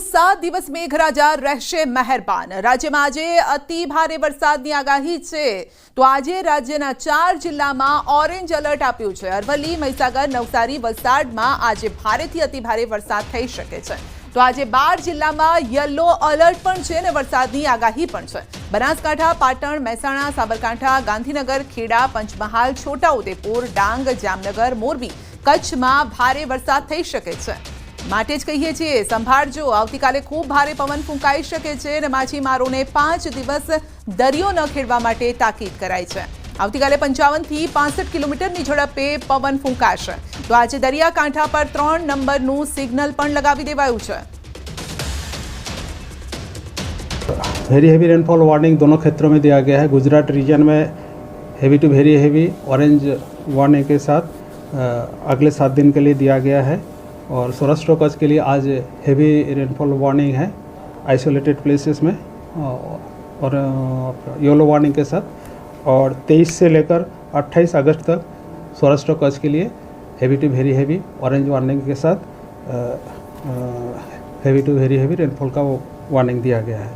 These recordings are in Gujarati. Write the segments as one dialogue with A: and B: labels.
A: 7 દિવસ મેઘરાજા રહેશે મહેરબાન। રાજ્યમાં આજે અતિ ભારે વરસાદની આગાહી છે। તો આજે રાજ્યના 4 જિલ્લામાં ઓરેન્જ એલર્ટ આપ્યું છે। અરવલ્લી, મહીસાગર, નવસારી, વલસાડમાં આજે ભારેથી અતિ ભારે વરસાદ થઈ શકે છે। તો આજે 12 જિલ્લામાં યલો એલર્ટ પણ છે અને વરસાદની આગાહી પણ છે। બનાસકાંઠા, પાટણ, મહેસાણા, સાબરકાંઠા, ગાંધીનગર, ખેડા, પંચમહાલ, છોટાઉદેપુર, ડાંગ, જામનગર, મોરબી, કચ્છમાં ભારે વરસાદ થઈ શકે છે। માટે જ કહીએ છીએ સંભાળજો, આવતીકાલે ખૂબ ભારે પવન ફૂંકાઈ શકે છે અને માછીમારોને 5 દિવસ દરિયો ન ખેડવા માટે તાકીદ કરાઈ છે। આવતીકાલે 55 થી 65 કિલોમીટરની ઝડપે પવન ફૂંકાશે। તો આજે દરિયાકાંઠા પર 3 નંબરનું સિગ્નલ પણ લગાવી દેવાયું છે।
B: वेरी हेवी रेनफॉल वार्निंग दोनों क्षेत्रों में दिया गया है। गुजरात रीजन में heavy to very heavy orange warning के साथ अगले 7 दिन के लिए दिया गया है। और सौराष्ट्र कच्छ के लिए आज हेवी रेनफॉल वार्निंग है आइसोलेटेड प्लेसेस में और येलो वार्निंग के साथ। और 23 से लेकर 28 अगस्त तक सौराष्ट्र कच्छ के लिए heavy to very heavy orange warning के साथ heavy to very heavy rainfall का वार्निंग दिया गया है।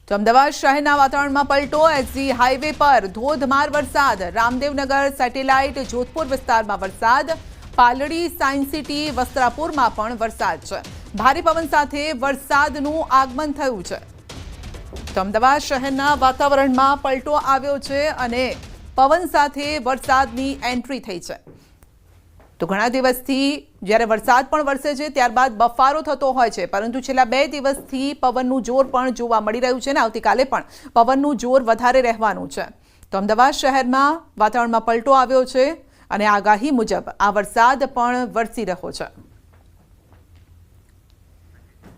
A: तो अमदावाद शहરના વાતાવરણમાં પલટો। એસજી હાઈવે પર ધોધમાર વરસાદ। રામદેવનગર, સેટેલાઇટ, જોધપુર વિસ્તારમાં વરસાદ। પાલડી, સાયન્સ સિટી, વસ્ત્રાપુરમાં પણ વરસાદ છે। ભારે પવન સાથે વરસાદનું આગમન થયું છે। તો અમદાવાદ શહેરના વાતાવરણમાં પલટો આવ્યો છે અને પવન સાથે વરસાદની એન્ટ્રી થઈ છે। તો ઘણા દિવસથી જ્યારે વરસાદ પણ વરસે છે ત્યારબાદ બફારો થતો હોય છે, પરંતુ છેલ્લા 2 દિવસથી પવનનું જોર પણ જોવા મળી રહ્યું છે અને આવતીકાલે પણ પવનનું જોર વધારે રહેવાનું છે। તો અમદાવાદ શહેરમાં વાતાવરણમાં પલટો આવ્યો છે અને આગાહી મુજબ આ વરસાદ પણ વરસી રહ્યો છે।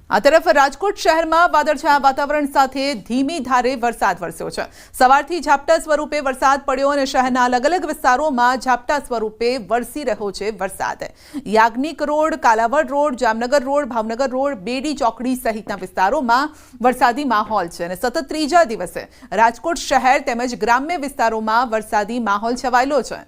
A: આ તરફ રાજકોટ શહેરમાં વાદળછાયા વાતાવરણ સાથે ધીમી ધારે વરસાદ વરસ્યો છે। સવારથી ઝાપટા સ્વરૂપે વરસાદ પડ્યો અને શહેરના અલગ અલગ વિસ્તારોમાં ઝાપટા સ્વરૂપે વરસી રહ્યો છે વરસાદ। Yagnik road, Kalawad road, Jamnagar road, Bhavnagar road, Bedi ચોકડી સહિતના વિસ્તારોમાં વરસાદી માહોલ છે અને સતત 3જા દિવસે રાજકોટ શહેર તેમજ ગ્રામ્ય વિસ્તારોમાં વરસાદી માહોલ છવાયેલો છે।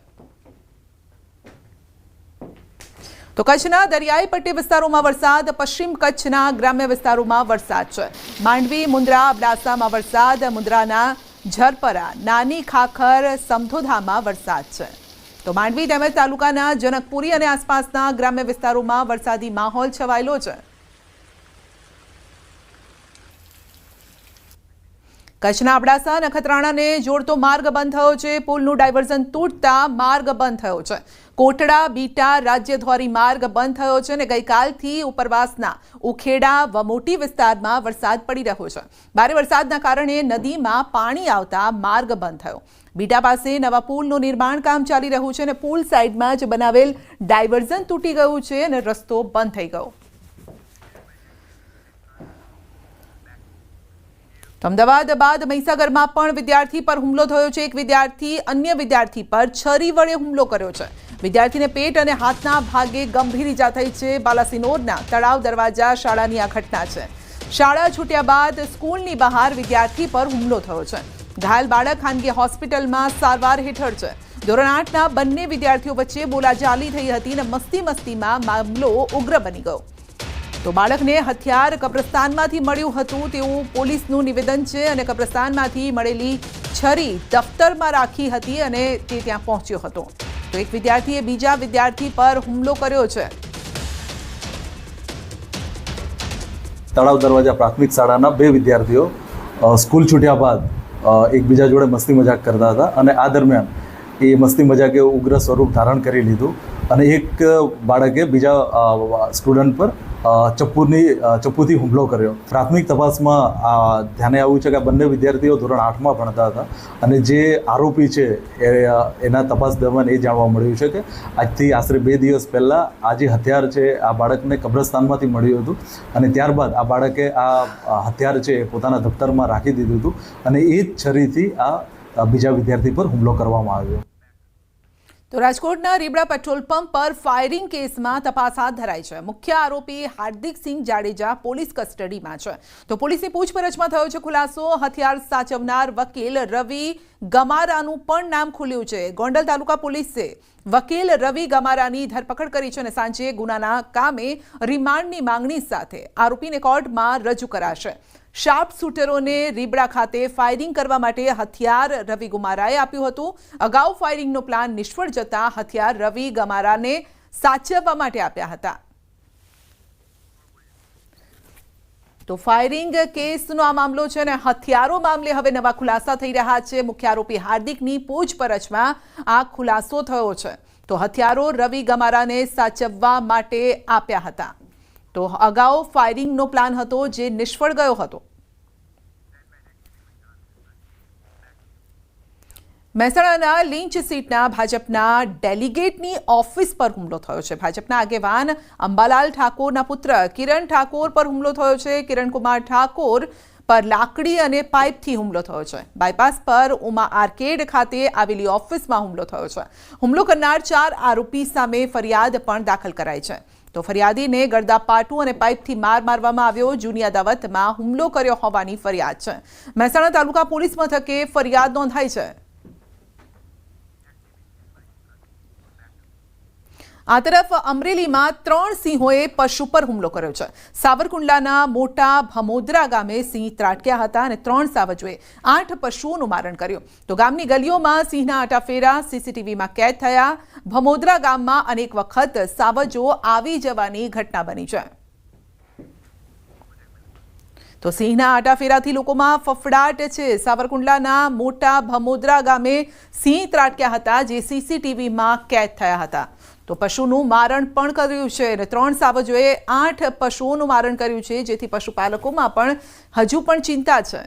A: તો કચ્છના દરિયાઈ પટ્ટી વિસ્તારોમાં વરસાદ। પશ્ચિમ કચ્છના ગ્રામ્ય વિસ્તારોમાં વરસાદ છે। માંડવી, મુન્દ્રા, અબડાસામાં વરસાદ। મુન્દ્રાના ઝરપરા, નાની ખાખર, સમધોધામાં વરસાદ છે। તો માંડવી તેમજ તાલુકાના જનકપુરી અને આસપાસના ગ્રામ્ય વિસ્તારોમાં વરસાદી માહોલ છવાયેલો છે। કચ્છના અબડાસા નખત્રાણાને જોડતો માર્ગ બંધ થયો છે। પુલનું ડાયવર્ઝન તૂટતા માર્ગ બંધ થયો છે। કોટડા, બીટા રાજ્યધોરી માર્ગ બંધ થયો છે અને ગઈકાલથી ઉપરવાસના ઉખેડા, વમોટી વિસ્તારમાં વરસાદ પડી રહ્યો છે। ભારે વરસાદના કારણે નદીમાં પાણી આવતા માર્ગ બંધ થયો। બીટા પાસે નવા પુલનું નિર્માણ કામ ચાલી રહ્યું છે અને પુલ સાઈડમાં જ બનાવેલ ડાયવર્ઝન તૂટી ગયું છે અને રસ્તો બંધ થઈ ગયો। અમદાવાદ બાદ મહીસાગરમાં પણ વિદ્યાર્થી પર હુમલો થયો છે। એક વિદ્યાર્થી અન્ય વિદ્યાર્થી પર છરી વડે હુમલો કર્યો છે। વિદ્યાર્થીને પેટ અને હાથના ભાગે ગંભીર ઈજા થઈ છે। બાલાસિનોરના તળાવ દરવાજા શાળાની આ ઘટના છે। શાળા છૂટ્યા બાદ સ્કૂલની બહાર વિદ્યાર્થી પર હુમલો થયો છે। ઘાયલ બાળક ખાનગી હોસ્પિટલમાં સારવાર હેઠળ છે। ધોરણ 8ના બંને વિદ્યાર્થીઓ વચ્ચે બોલાચાલી થઈ હતી અને મસ્તીમાં મામલો ઉગ્ર બની ગયો। તો બાળકને હથિયાર કબ્રસ્તાનમાંથી મળ્યું હતું તેવું પોલીસનું નિવેદન છે અને કબ્રસ્તાનમાંથી મળેલી છરી દફતરમાં રાખી હતી અને તે ત્યાં પહોંચ્યો હતો। તો એક વિદ્યાર્થીએ બીજા વિદ્યાર્થી પર હુમલો કર્યો છે।
C: તળાવ દરવાજા પ્રાથમિક શાળાના 2 વિદ્યાર્થીઓ સ્કૂલ છૂટ્યા બાદ એકબીજા જોડે મસ્તી મજાક કરતા હતા અને આ દરમિયાન એ મસ્તી મજાકે ઉગ્ર સ્વરૂપ ધારણ કરી લીધું અને એક બાળકે બીજા સ્ટુડન્ટ પર ચપ્પુથી હુમલો કર્યો। પ્રાથમિક તપાસમાં ધ્યાને આવ્યું છે કે આ બંને વિદ્યાર્થીઓ ધોરણ 8માં ભણતા હતા અને જે આરોપી છે એના તપાસ દરમિયાન એ જાણવા મળ્યું છે કે આજથી આશરે 2 દિવસ પહેલાં આ જે હથિયાર છે આ બાળકને કબ્રસ્તાનમાંથી મળ્યું હતું અને ત્યારબાદ આ બાળકે આ હથિયાર છે એ પોતાના દફતરમાં રાખી દીધું હતું અને એ જ છરીથી આ બીજા વિદ્યાર્થી પર હુમલો કરવામાં આવ્યો।
A: તો રાજકોટના રીબડા પેટ્રોલ પંપ પર ફાયરિંગ કેસમાં તપાસ હાથ ધરાઈ છે। મુખ્ય આરોપી હાર્દિકસિંહ જાડેજા પોલીસ કસ્ટડીમાં છે। તો પોલીસની પૂછપરછમાં થયો છે ખુલાસો। હથિયાર સાચવનાર વકીલ રવિ ગમારાનું પણ નામ ખુલ્યું છે। ગોંડલ તાલુકા પોલીસે વકીલ રવિ ગમારાની ધરપકડ કરી છે અને સાંજે ગુનાના કામે રિમાન્ડની માંગણી સાથે આરોપીને કોર્ટમાં રજૂ કરાશે. શાર્પ શૂટરોને રીબડા ખાતે ફાયરિંગ કરવા માટે હથિયાર રવિ ગમારાએ આપ્યું હતું. અગાઉ ફાયરિંગનો પ્લાન નિષ્ફળ જતા હથિયાર રવિ ગમારાને સાચવવા માટે આપ્યા હતા. તો ફાયરિંગ કેસનો આ મામલો છે અને હથિયારો મામલે હવે નવા ખુલાસા થઈ રહ્યા છે. મુખ્ય આરોપી હાર્દિકની પૂછપરછમાં આ ખુલાસો થયો છે. તો હથિયારો રવિ ગમારાને સાચવવા માટે આપ્યા હતા. તો અગાઉ ફાયરિંગનો પ્લાન હતો જે નિષ્ફળ ગયો હતો. મહેસાણાના લીંચ સીટના ભાજપના ડેલિગેટની ઓફિસ પર હુમલો થયો છે. ભાજપના આગેવાન અંબાલાલ ઠાકોરના પુત્ર કિરણ ઠાકોર પર હુમલો થયો છે. કિરણકુમાર ઠાકોર પર લાકડી અને પાઇપથી હુમલો થયો છે. બાયપાસ પર ઉમા આર્કેડ ખાતે આવેલી ઓફિસમાં હુમલો થયો છે. હુમલો કરનાર 4 આરોપી સામે ફરિયાદ પણ દાખલ કરાઈ છે. તો ફરિયાદીને ગળદાપાટુ અને પાઇપથી મારવામાં આવ્યો. જૂની અદાવતમાં હુમલો કર્યો હોવાની ફરિયાદ છે. મહેસાણા તાલુકા પોલીસ મથકે ફરિયાદ નોંધાઈ છે. આ તરફ અમરેલીમાં 3 સિંહોએ પશુ પર હુમલો કર્યો છે. સાવરકુંડલાના મોટા ભમોદરા ગામે સિંહ ત્રાટક્યા હતા અને 3 સાવજોએ 8 પશુઓનું મારણ કર્યું. તો ગામની ગલીઓમાં સિંહના આટાફેરા સીસીટીવીમાં કેદ થયા. ભમોદરા ગામમાં અનેક વખત સાવજો આવી જવાની ઘટના બની છે. તો સિંહના આટાફેરાથી લોકોમાં ફફડાટ છે. સાવરકુંડલાના મોટા ભમોદરા ગામે સિંહ ત્રાટક્યા હતા જે સીસીટીવીમાં કેદ થયા હતા. તો પશુનું મારણ પણ કર્યું છે અને 3 સાવજોએ 8 પશુઓનું મારણ કર્યું છે જેથી પશુપાલકોમાં પણ હજુ પણ ચિંતા છે.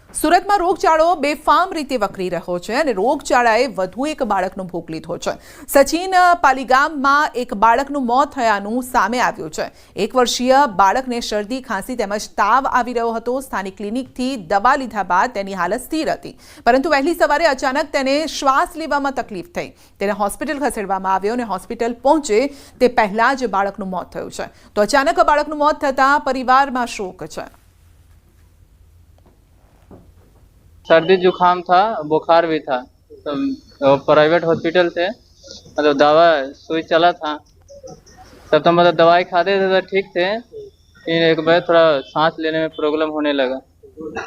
A: સુરતમાં રોગચાળો બેફામ રીતે વકરી રહ્યો છે અને રોગચાળાએ વધુ એક બાળકનો ભોગ લીધો છે. સચિન પાલીગામમાં એક બાળકનું મોત થયાનું સામે આવ્યું છે. 1 વર્ષીય બાળકને શરદી ખાંસી તેમજ તાવ આવી રહ્યો હતો. સ્થાનિક ક્લિનિકથી દવા લીધા બાદ તેની હાલત સ્થિર હતી, પરંતુ વહેલી સવારે અચાનક તેને શ્વાસ લેવામાં તકલીફ થઈ. તેને હોસ્પિટલ ખસેડવામાં આવ્યો અને હોસ્પિટલ પહોંચે તે પહેલા જ બાળકનું મોત થયું છે. તો અચાનક બાળકનું મોત થતાં પરિવારમાં શોક છે.
D: सर्दी जुकाम था, बुखार भी था. तो प्राइवेट हॉस्पिटल थे, मतलब दवा सुई चला था. तब तो मतलब दवाई खाते थे तो ठीक थे. फिर एक बार थोड़ा सांस लेने में प्रॉब्लम होने लगा,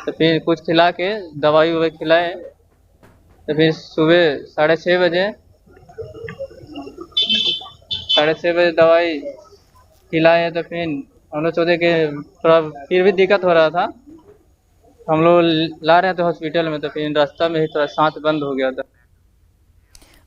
D: तो फिर कुछ खिला के दवाई ववाई खिलाए. तो फिर सुबह 6:30 बजे दवाई खिलाए. तो फिर हम लोग सोचे कि थोड़ा फिर भी दिक्कत हो रहा था. हम लोग ला रहे थे हॉस्पिटल में, तो फिर रास्ता में ही थोड़ा सांस बंद हो गया था.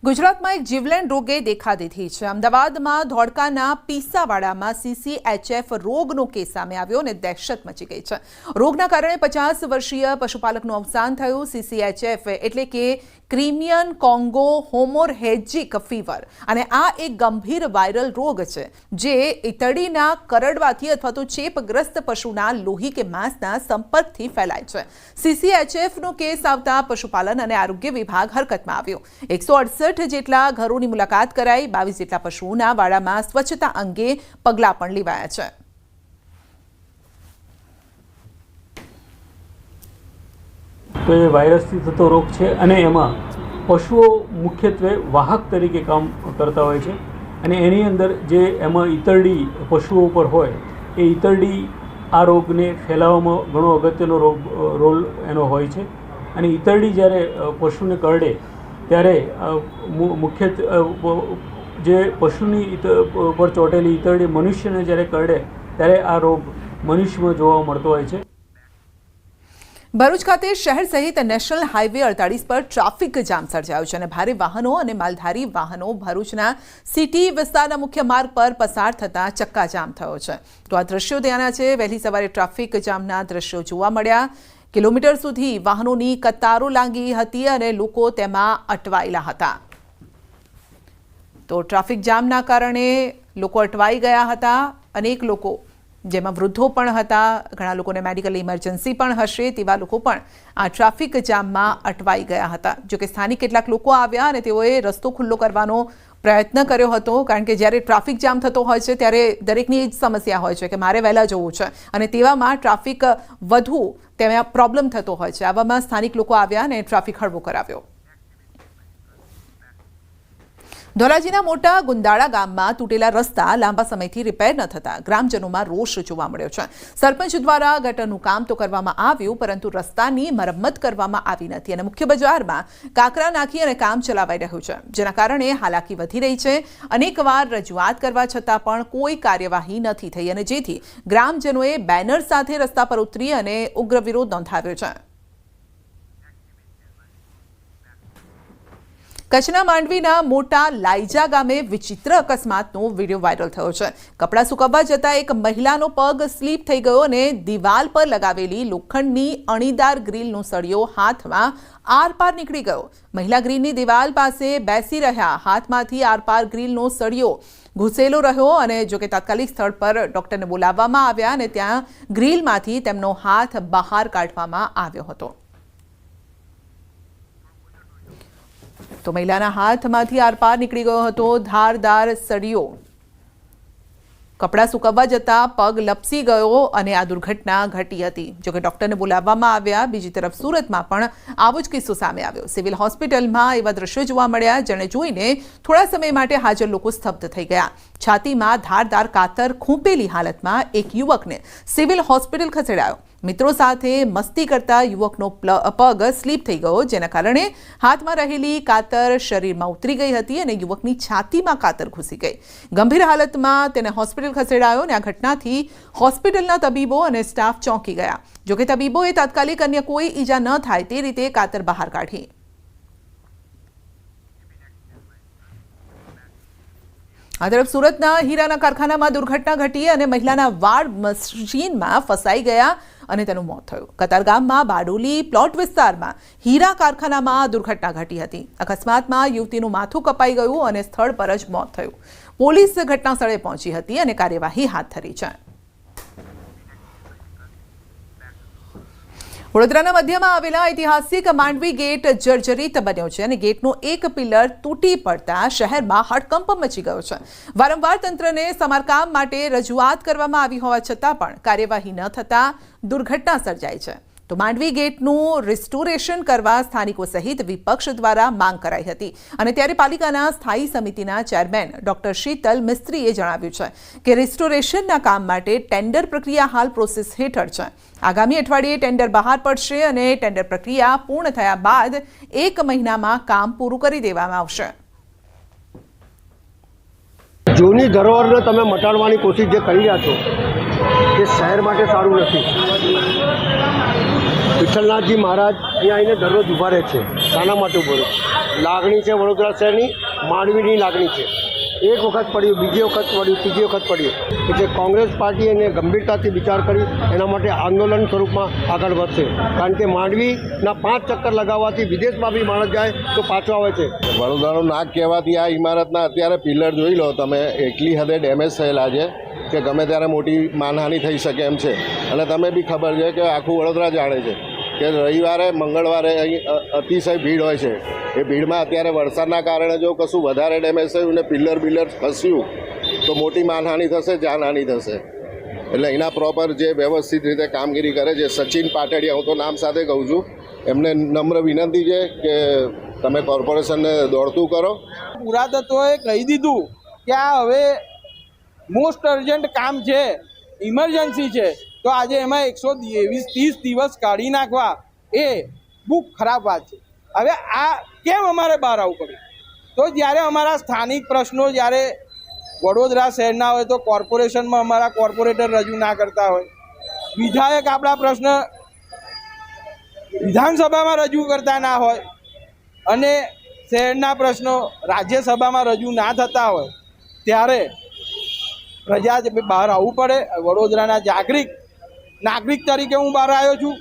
A: ગુજરાતમાં એક જીવલેણ રોગે દેખા દીધી છે. અમદાવાદમાં ધોળકાના પીસાવાડામાં CCHF રોગનો કેસ સામે આવ્યો અને દહેશત મચી ગઈ છે. રોગના કારણે 50 વર્ષીય પશુપાલકનું અવસાન થયું. CCHF એટલે કે ક્રિમિયન કોંગો હોમોરહેજિક ફીવર અને આ એક ગંભીર વાયરલ રોગ છે જે ઈતળીના કરડવાથી અથવા તો ચેપગ્રસ્ત પશુના લોહી કે માંસના સંપર્કથી ફેલાય છે. CCHFનો કેસ આવતા પશુપાલન અને આરોગ્ય વિભાગ હરકતમાં આવ્યો. 168 જેટલા ઘરોની મુલાકાત કરાઈ. 22 જેટલા પશુઓના વાડામાં સ્વચ્છતા અંગે પગલાં પણ લેવાયા છે.
E: તો એ વાયરસથી થતો રોગ છે અને એમાં પશુઓ મુખ્યત્વે વાહક તરીકે કામ કરતા હોય છે અને એની અંદર જે એમાં ઈતરડી પશુઓ ઉપર હોય એ ઈતરડી આ રોગને ફેલાવવામાં ઘણો અગત્યનો રોલ એનો હોય છે. અને ઈતરડી જ્યારે પશુને કરડે ત્યારે મુખ્યત્વે જે પશુની પર ચોંટેલી ઈતરડી મનુષ્યને જ્યારે કરડે ત્યારે આ રોગ મનુષ્યમાં જોવા મળતો હોય છે.
A: ભરૂચ ખાતે શહેર સહિત નેશનલ હાઈવે 48 પર ટ્રાફિક જામ સર્જાયો છે અને ભારે વાહનો અને માલધારી વાહનો ભરૂચના સિટી વિસ્તારના મુખ્ય માર્ગ પર પસાર થતા ચક્કાજામ થયો છે. તો આ દ્રશ્યો ત્યાંના છે. વહેલી સવારે ટ્રાફિક જામના દ્રશ્યો જોવા મળ્યા. કિલોમીટર સુધી વાહનોની કતારો લાગી હતી અને લોકો તેમાં અટવાયેલા હતા. તો ટ્રાફિક જામના કારણે લોકો અટવાઈ ગયા હતા. અનેક લોકો જેમાં વૃદ્ધો પણ હતા, ઘણા લોકોને મેડિકલ ઇમરજન્સી પણ હશે તેવા લોકો પણ આ ટ્રાફિક જામમાં અટવાઈ ગયા હતા. જોકે સ્થાનિક કેટલાક લોકો આવ્યા અને તેઓએ રસ્તો ખુલ્લો કરવાનો પ્રયત્ન કર્યો હતો, કારણ કે જ્યારે ટ્રાફિક જામ થતો હોય છે ત્યારે દરેકની એ જ સમસ્યા હોય છે કે મારે વહેલા જવું છે, અને તેવામાં ટ્રાફિક વધુ તેમાં પ્રોબ્લેમ થતો હોય છે. આવામાં સ્થાનિક લોકો આવ્યા અને ટ્રાફિક હળવો કરાવ્યો. ધોરાજીના મોટા ગુંદાળા ગામમાં તૂટેલા રસ્તા લાંબા સમયથી રિપેર ન થતા ગ્રામજનોમાં રોષ જોવા મળ્યો છે. સરપંચ દ્વારા ગટરનું કામ તો કરવામાં આવ્યું, પરંતુ રસ્તાની મરમ્મત કરવામાં આવી નથી અને મુખ્ય બજારમાં કાંકરા નાખી અને કામ ચલાવાઈ રહ્યું છે, જેના કારણે હાલાકી વધી રહી છે. અનેકવાર રજૂઆત કરવા છતાં પણ કોઈ કાર્યવાહી નથી થઈ અને જેથી ગ્રામજનોએ બેનર સાથે રસ્તા પર ઉતરી અને ઉગ્ર વિરોધ નોંધાવ્યો છે. કચ્છના માંડવીના મોટા લાઈજા ગામે વિચિત્ર અકસ્માતનો વિડીયો વાયરલ થયો છે. કપડાં સુકવવા જતાં એક મહિલાનો પગ સ્લીપ થઈ ગયો અને દિવાલ પર લગાવેલી લોખંડની અણીદાર ગ્રીલનો સળિયો હાથમાં આરપાર નીકળી ગયો. મહિલા ગ્રીલની દિવાલ પાસે બેસી રહ્યા, હાથમાંથી આરપાર ગ્રીલનો સળિયો ઘૂસેલો રહ્યો અને જોકે તાત્કાલિક સ્થળ પર ડોક્ટરને બોલાવવામાં આવ્યા અને ત્યાં ગ્રીલમાંથી તેમનો હાથ બહાર કાઢવામાં આવ્યો હતો. તો મહિલાના હાથમાંથી આરપાર નીકળી ગયો હતો ધારદાર સળિયો. કપડાં સુકવવા જતાં પગ લપસી ગયો અને આ દુર્ઘટના ઘટી હતી. જોકે ડોક્ટરને બોલાવવામાં આવ્યા. બીજી તરફ સુરતમાં પણ આવો જ કિસ્સો સામે આવ્યો. સિવિલ હોસ્પિટલમાં એવા દ્રશ્યો જોવા મળ્યા જેને જોઈને થોડા સમય માટે હાજર લોકો સ્તબ્ધ થઈ ગયા. છાતીમાં ધારદાર કાતર ખૂંપેલી હાલતમાં એક યુવકને સિવિલ હોસ્પિટલ ખસેડાયો. મિત્રો સાથે મસ્તી કરતા યુવકનો પગ સ્લીપ થઈ ગયો, જેના કારણે હાથમાં રહેલી કાતર શરીરમાં ઉતરી ગઈ હતી અને યુવકની છાતીમાં કાતર ઘૂસી ગઈ. ગંભીર હાલતમાં તેને હોસ્પિટલ ખસેડાયો અને આ ઘટનાથી હોસ્પિટલના તબીબો અને સ્ટાફ ચોંકી ગયા. જોકે તબીબોએ તાત્કાલિક અન્ય કોઈ ઈજા ન થાય તે રીતે કાતર બહાર કાઢી. આ તરફ સુરતના હીરાના કારખાનામાં દુર્ઘટના ઘટી અને મહિલાના વાળ મશીનમાં ફસાઈ ગયા અને તેનું મોત થયું. કતારગામમાં બારડોલી પ્લોટ વિસ્તારમાં હીરા કારખાનામાં દુર્ઘટના ઘટી હતી. અકસ્માતમાં યુવતીનું માથું કપાઈ ગયું અને સ્થળ પર જ મોત થયું. પોલીસ ઘટના સ્થળે પહોંચી હતી અને કાર્યવાહી હાથ ધરી છે. વડોદરાના મધ્યમાં આવેલા ઐતિહાસિક માંડવી ગેટ જર્જરિત બન્યો છે અને ગેટનો એક પિલર તૂટી પડતા શહેરમાં હડકંપ મચી ગયો છે. વારંવાર તંત્રને સમારકામ માટે રજૂઆત કરવામાં આવી હોવા છતાં પણ કાર્યવાહી ન થતા દુર્ઘટના સર્જાઈ છે. તો માંડવી ગેટનું રિસ્ટોરેશન કરવા સ્થાનિકો સહિત વિપક્ષ દ્વારા માંગ કરાઈ હતી અને ત્યારે પાલિકાના સ્થાયી સમિતિના ચેરમેન ડોક્ટર શીતલ મિસ્ત્રીએ જણાવ્યું છે કે રિસ્ટોરેશનના કામ માટે ટેન્ડર પ્રક્રિયા હાલ પ્રોસેસ હેઠળ છે. આગામી અઠવાડિયે ટેન્ડર બહાર પડશે અને ટેન્ડર પ્રક્રિયા પૂર્ણ થયા બાદ 1 મહિનામાં કામ પૂરું કરી દેવામાં આવશે.
F: જૂની ધરોહરને તમે મટાડવાની કોશિશ જે કરી રહ્યા છો એ શહેર માટે સારું નથી. વિઠ્ઠલનાથજી મહારાજ અહીંયા આવીને દરરોજ ઊભા રહે છે. શાના માટે ઊભો રહે? લાગણી છે વડોદરા શહેરની, માંડવીની લાગણી છે. એક વખત પડ્યું, બીજી વખત પડ્યું, ત્રીજી વખત પડ્યું. એટલે કોંગ્રેસ પાર્ટી એને ગંભીરતાથી વિચાર કરી એના માટે આંદોલન સ્વરૂપમાં આગળ વધશે. કારણ કે માંડવીના 5 ચક્કર લગાવવાથી વિદેશમાં બી માણસ જાય તો પાછો આવે છે.
G: વડોદરાનું નાક કહેવાથી આ ઇમારતના અત્યારે પિલર જોઈ લો તમે, એટલી હદે ડેમેજ થયેલા છે કે ગમે ત્યારે મોટી માનહાનિ થઈ શકે એમ છે. અને તમે બી ખબર છે કે આખું વડોદરા જાણે છે કે રવિવારે મંગળવારે અહીં અતિશય ભીડ હોય છે. એ ભીડમાં અત્યારે વરસાદના કારણે જો કશું વધારે ડેમેજ થયું ને પિલ્લર ખસ્યું તો મોટી માનહાનિ થશે, જાનહાનિ થશે. એટલે એના પ્રોપર જે વ્યવસ્થિત રીતે કામગીરી કરે છે સચિન પાટડિયા, હું તો નામ સાથે કહું છું, એમને નમ્ર વિનંતી છે કે તમે કોર્પોરેશનને દોડતું કરો.
H: પુરાતત્વએ કહી દીધું કે આ હવે મોસ્ટ અર્જન્ટ કામ છે, ઇમરજન્સી છે, તો આજે એમાં 130 દિવસ કાઢી નાખવા એ બહુ ખરાબ વાત છે. હવે આ કેમ અમારે બહાર આવવું પડ્યું? તો જ્યારે અમારા સ્થાનિક પ્રશ્નો જ્યારે વડોદરા શહેરના હોય તો કોર્પોરેશનમાં અમારા કોર્પોરેટર રજૂ ના કરતા હોય, વિધાયક આપણા પ્રશ્ન વિધાનસભામાં રજૂ કરતા ના હોય અને શહેરના પ્રશ્નો રાજ્યસભામાં રજૂ ના થતા હોય, ત્યારે પ્રજા બહાર આવવું પડે. વડોદરાના જાગૃત નાગરિક તરીકે હું બહાર આવ્યો છું.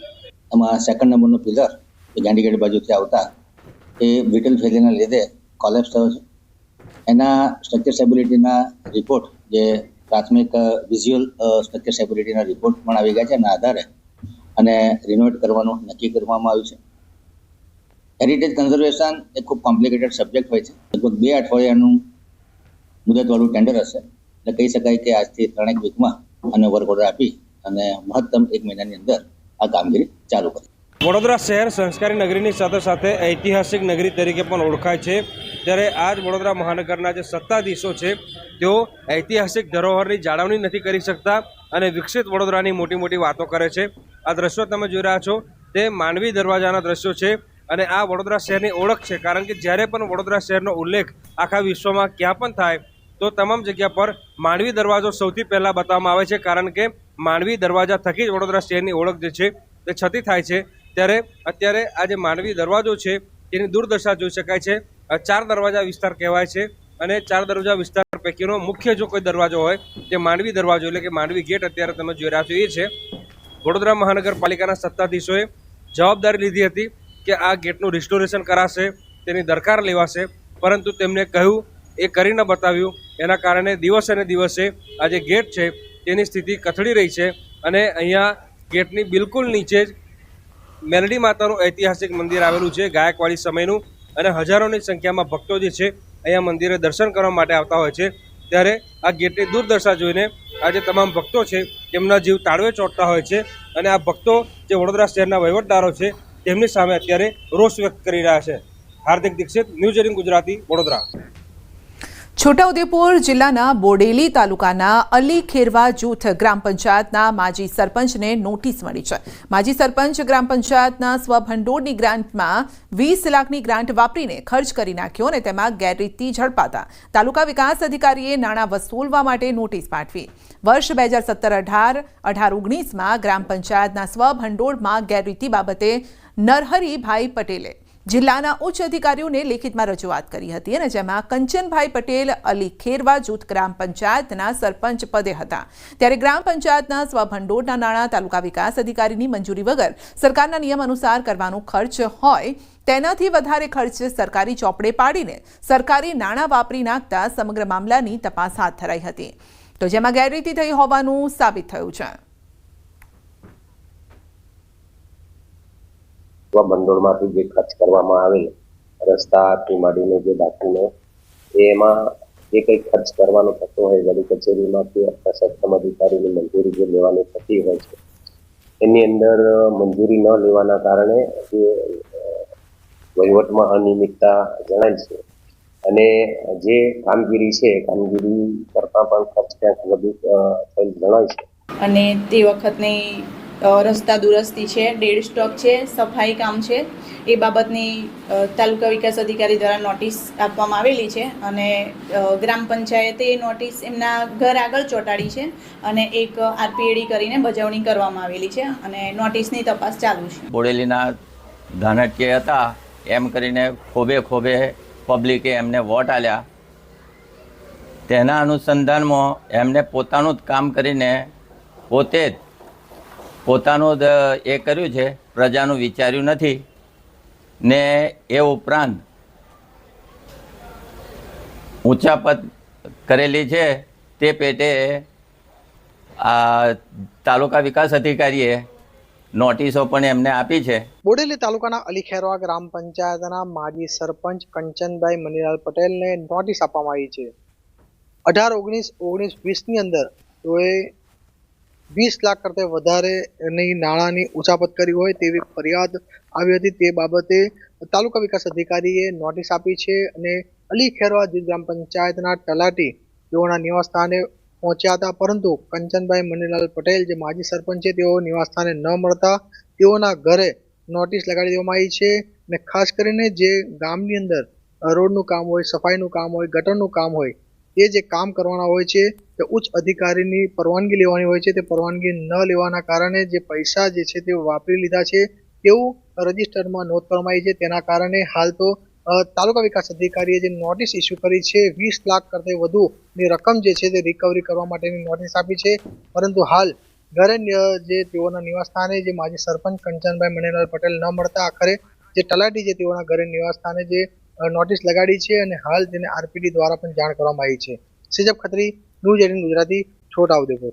I: આમાં 2nd નંબરનો પિલર એ ગાંધીગેટ બાજુથી આવતા એ વિટલ ફેલીના લીધે કોલેપ્સ થયો છે. એના સ્ટ્રક્ચર સ્ટેબિલિટીના રિપોર્ટ, જે પ્રાથમિક વિઝ્યુઅલ સ્ટ્રક્ચર સ્ટેબિલિટીના રિપોર્ટ પણ આવી ગયા છે. એના આધારે અને રિનોવેટ કરવાનું નક્કી કરવામાં આવ્યું છે. હેરિટેજ કન્ઝર્વેશન એ ખૂબ કોમ્પ્લિકેટેડ સબ્જેક્ટ હોય છે. લગભગ 2 અઠવાડિયાનું મુદતવાળું ટેન્ડર હશે, એટલે કહી શકાય કે આજથી 3 વીકમાં અને વર્ક ઓર્ડર આપી અને મહત્તમ 1 મહિનાની અંદર આ કામગીરી ચાલુ કરી.
J: વડોદરા શહેર સંસ્કારી નગરીની સાથે સાથે ઐતિહાસિક નગરી તરીકે પણ ઓળખાય છે. ત્યારે આ જ વડોદરા મહાનગરના જે સત્તાધીશો છે તેઓ ઐતિહાસિક ધરોહરની જાળવણી નથી કરી શકતા અને વિકસિત વડોદરાની મોટી મોટી વાતો કરે છે. આ દ્રશ્યો તમે જોઈ રહ્યા છો તે માંડવી દરવાજાના દ્રશ્યો છે અને આ વડોદરા શહેરની ઓળખ છે. કારણ કે જ્યારે પણ વડોદરા શહેરનો ઉલ્લેખ આખા વિશ્વમાં ક્યાં પણ થાય તો તમામ જગ્યા પર માંડવી દરવાજો સૌથી પહેલાં બતાવવામાં આવે છે. કારણ કે માંડવી દરવાજા થકી જ વડોદરા શહેરની ઓળખ જે છે તે છતી થાય છે. ત્યારે અત્યારે આ જે માંડવી દરવાજો છે તેની દુર્દશા જોઈ શકાય છે. 4 દરવાજા વિસ્તાર કહેવાય છે અને 4 દરવાજા વિસ્તાર પૈકીનો મુખ્ય જો કોઈ દરવાજો હોય તે માંડવી દરવાજો એટલે કે માંડવી ગેટ અત્યારે તમે જોઈ રહ્યા છો એ છે. વડોદરા મહાનગરપાલિકાના સત્તાધીશોએ જવાબદારી લીધી હતી કે આ ગેટનું રિસ્ટોરેશન કરાશે, તેની દરકાર લેવાશે, પરંતુ તેમને કહ્યું એ કરી ન બતાવ્યું. એના કારણે દિવસે ને દિવસે આ જે ગેટ છે તેની સ્થિતિ કથળી રહી છે અને અહીંયા ગેટની બિલકુલ નીચે જ મેલડી માતાનું ઐતિહાસિક મંદિર આવેલું છે, ગાયકવાડી સમયનું, અને હજારોની સંખ્યામાં ભક્તો જે છે અહીંયા મંદિરે દર્શન કરવા માટે આવતા હોય છે. ત્યારે આ ગેટની દુર્દશા જોઈને આજે તમામ ભક્તો છે તેમના જીવ તાળવે ચોંટતા હોય છે અને આ ભક્તો જે વડોદરા શહેરના વહીવટદારો છે તેમની સામે અત્યારે રોષ વ્યક્ત કરી રહ્યા છે. હાર્દિક દીક્ષિત, ન્યૂઝ 18 ગુજરાતી, વડોદરા.
A: છોટાઉદેપુર જિલ્લાના બોડેલી તાલુકાના અલી ખેરવા જૂથ ગ્રામ પંચાયતના માજી સરપંચને નોટિસ મળી છે. માજી સરપંચ ગ્રામ પંચાયતના સ્વભંડોળની ગ્રાન્ટમાં 20 લાખની ગ્રાન્ટ વાપરીને ખર્ચ કરી નાખ્યો અને તેમાં ગેરરીતિ ઝડપાતા તાલુકા વિકાસ અધિકારીએ નાણાં વસૂલવા માટે નોટિસ પાઠવી. વર્ષ 2017-18, 18-19માં ગ્રામ પંચાયતના સ્વભંડોળમાં ગેરરીતિ બાબતે નરહરીભાઈ પટેલે જિલ્લાના ઉચ્ચ અધિકારીઓને લેખિતમાં રજૂઆત કરી હતી અને જેમાં કંચનભાઈ પટેલ અલી ખેરવા જૂથ ગ્રામ પંચાયતના સરપંચ પદે હતા. ત્યારે ગ્રામ પંચાયતના સ્વભંડોળના નાણાં તાલુકા વિકાસ અધિકારીની મંજૂરી વગર સરકારના નિયમ અનુસાર કરવાનો ખર્ચ હોય તેનાથી વધારે ખર્ચ સરકારી ચોપડે પાડીને સરકારી નાણાં વાપરી નાખતા સમગ્ર મામલાની તપાસ હાથ ધરાઈ હતી, તો જેમાં ગેરરીતિ થઈ હોવાનું સાબિત થયું છે.
K: ભંડોળમાંથી જે ખર્ચ કરવામાં આવેલ રસ્તાથી માંડીને જે બાકીનો એમાં જે કંઈ ખર્ચ કરવાનો થતો હોય વડી કચેરીમાંથી અથવા સક્ષમ અધિકારીની મંજૂરી જે લેવાની થતી હોય છે એની અંદર મંજૂરી ન લેવાના કારણે જે વહીવટમાં અનિયમિતતા જણાય છે અને જે કામગીરી છે કામગીરી કરતાં પણ ખર્ચ ક્યાંક વધુ થયેલ જણાય છે.
L: અને તે વખતની રસ્તા દુરસ્તી છે, ડેડ સ્ટોક છે, સફાઈ કામ છે, એ બાબતની તાલુકા વિકાસ અધિકારી દ્વારા નોટિસ આપવામાં આવેલી છે અને ગ્રામ પંચાયતે એ નોટિસ એમના ઘર આગળ ચોંટાડી છે અને એક આરપીએડી કરીને બજાવણી કરવામાં આવેલી છે અને નોટિસની તપાસ ચાલુ છે.
M: બોડેલીના ધાનાટ્ય હતા એમ કરીને ખોબે પબ્લિકે એમને વોટ આલ્યા. તેના અનુસંધાનમાં એમને પોતાનું જ કામ કરીને પોતે જ પોતાનું જ એ કર્યું છે, પ્રજાનું વિચાર્યું નથી ને એ ઉપરાંત ઊંચાપત કરેલી છે તે પેટે આ તાલુકા વિકાસ અધિકારીએ નોટિસો પણ એમને આપી છે.
N: બોડેલી તાલુકાના અલી ખેરવા ગ્રામ પંચાયતના માજી સરપંચ કંચનભાઈ મનીલાલ પટેલને નોટિસ આપવામાં આવી છે. 18-19-20ની અંદર તેઓએ 20 લાખ કરતાં વધારેની નાણાંની ઉચાપત કરી હોય તેવી ફરિયાદ આવી હતી. તે બાબતે તાલુકા વિકાસ અધિકારીએ નોટિસ આપી છે અને અલી ખેરવા ગ્રામ પંચાયતના તલાટી તેઓના નિવાસસ્થાને પહોંચ્યા હતા, પરંતુ કંચનભાઈ મનીલાલ પટેલ જે માજી સરપંચ છે તેઓ નિવાસસ્થાને ન મળતા તેઓના ઘરે નોટિસ લગાડી દેવામાં આવી છે. અને ખાસ કરીને જે ગામની અંદર રોડનું કામ હોય, સફાઈનું કામ હોય, ગટરનું કામ હોય, એ જે કામ કરવાના હોય છે તે ઉચ્ચ અધિકારીની પરવાનગી લેવાની હોય છે. તે પરવાનગી ન લેવાના કારણે જે પૈસા જે છે તે વાપરી લીધા છે તેવું રજિસ્ટરમાં નોંધ કરવામાં આવી છે. તેના કારણે હાલ તો તાલુકા વિકાસ અધિકારીએ જે નોટિસ ઇસ્યુ કરી છે 20 લાખ કરતાં વધુની રકમ જે છે તે રિકવરી કરવા માટેની નોટિસ આપી છે, પરંતુ હાલ ઘરે જે તેઓના નિવાસસ્થાને જે માજી સરપંચ કંચનભાઈ મનીલાલ પટેલ ન મળતા આખરે જે તલાટી છે તેઓના ઘરે નિવાસસ્થાને જે નોટિસ લગાડી છે અને હાલ તેને આરપીડી દ્વારા પણ જાણ કરવામાં આવી છે. સિજબ ખત્રી, ન્યૂઝ 18 ગુજરાતી, છોટાઉદેપુર.